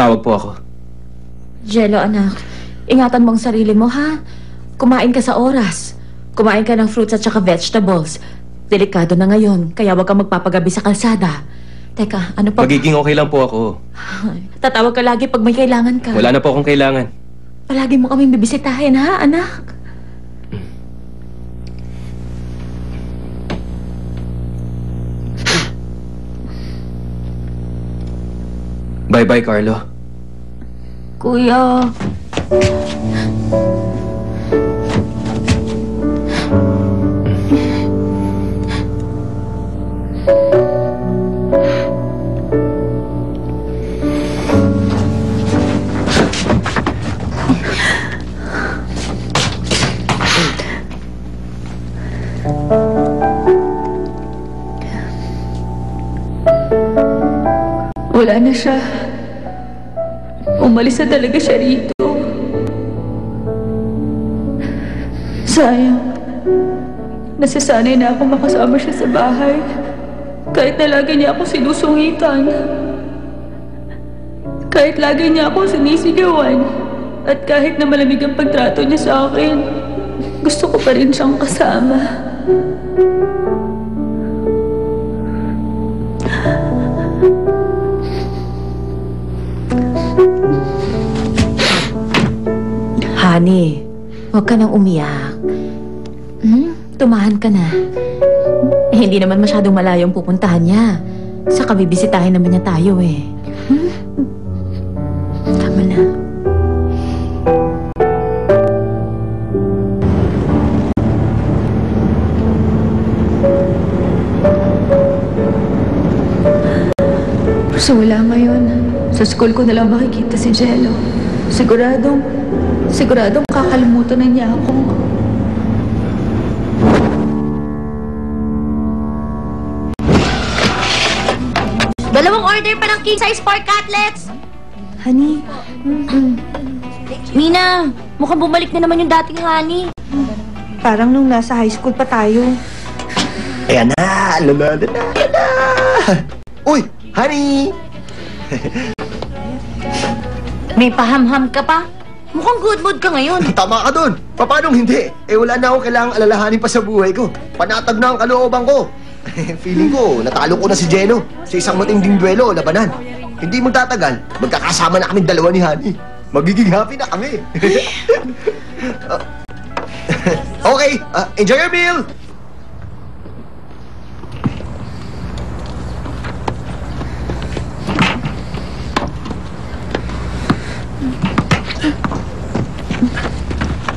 Napatawag po ako. Jello, anak. Ingatan mo ang sarili mo, ha? Kumain ka sa oras. Kumain ka ng fruits at saka vegetables. Delikado na ngayon, kaya huwag kang magpapagabi sa kalsada. Teka, ano pa? Magiging okay lang po ako. Tatawag ka lagi pag may kailangan ka. Wala na po akong kailangan. Palagi mo kaming bibisitahin, ha, anak? Bye-bye, Carlo. Kuya. Wala na siya. Umalis na talaga siya rito. Sayang. Nasasanay na ako makasama siya sa bahay. Kahit na lagi niya ako sinusungitan. Kahit lagi niya ako sinisigawan. At kahit na malamig ang pagtrato niya sa akin, gusto ko pa rin siyang kasama. Honey, huwag ka nang umiyak. Tumahan ka na. Hindi naman masyadong malayo ang pupuntahan niya. Saka bibisitahin naman niya tayo eh. Tama na. So wala ngayon. Sa school ko na lang makikita si Jello. Siguradong kakalimutan na niya ako. Dalawang order pa ng king size pork cutlets! Honey? Mina, mukhang bumalik na naman yung dating honey. Parang nung nasa high school pa tayo. Ayan na! Ayan na! Uy! Honey! May pahamham ka pa? Mukhang good mood ka ngayon. Tama ka dun! Paano hindi? Wala na ako kailangang alalahanin pa sa buhay ko. Panatag na ang kalooban ko. Feeling ko, natalo ko na si Jeno sa isang matinding duelo o labanan. Hindi magtatagal, magkakasama na kaming dalawa ni Honey. Magiging happy na kami. Okay, enjoy your meal!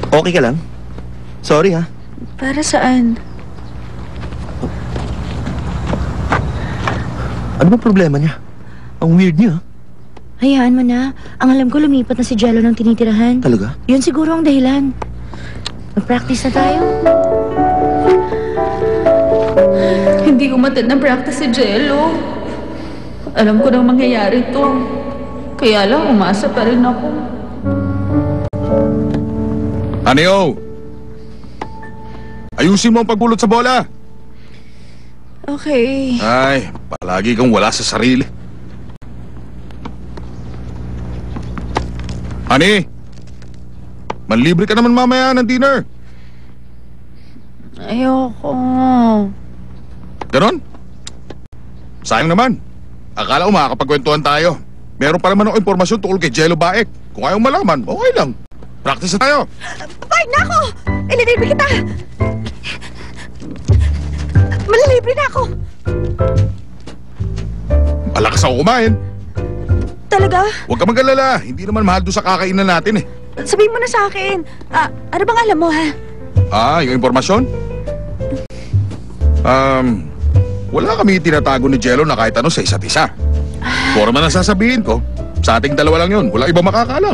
Okay ka lang? Sorry ha. Para saan? Ano ba problema niya? Ang weird niya. Hayaan mo na. Ang alam ko, lumipat na si Jello ng tinitirahan. Talaga? Yun siguro ang dahilan. Mag-practice na tayo. Hindi umatid ng practice si Jello. Alam ko nang mangyayari to. Kaya lang, umasa pa rin ako. Aneo! Ayusin mo ang pagpulot sa bola! Okay. Ay, palagi kang wala sa sarili. Honey! Manlibre ka naman mamaya ng dinner. Ayoko. Ganon? Sayang naman. Akala ko makakapagkwentuhan tayo. Meron pa naman ako impormasyon tungkol kay Jello Baek. Kung ayaw malaman, okay lang. Practice na tayo. Fine na ako! Ililibre kita! Malilibre na ako! Malakas ako kumain. Talaga? Huwag ka mag-alala. Hindi naman mahal doon sa kakainan natin eh. Sabihin mo na sa akin. Ano bang alam mo, ha? Yung impormasyon? Wala kami tinatago ni Jello na kahit ano sa isa't isa. Forma na sasabihin ko. Sa ating dalawa lang yun. Wala ibang makakaalam.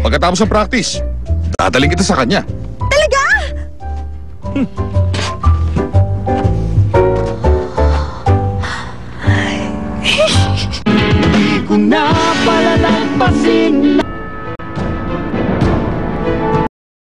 Pagkatapos ng practice, dadaling kita sa kanya. Talaga? Hindi ko na pala nagpasin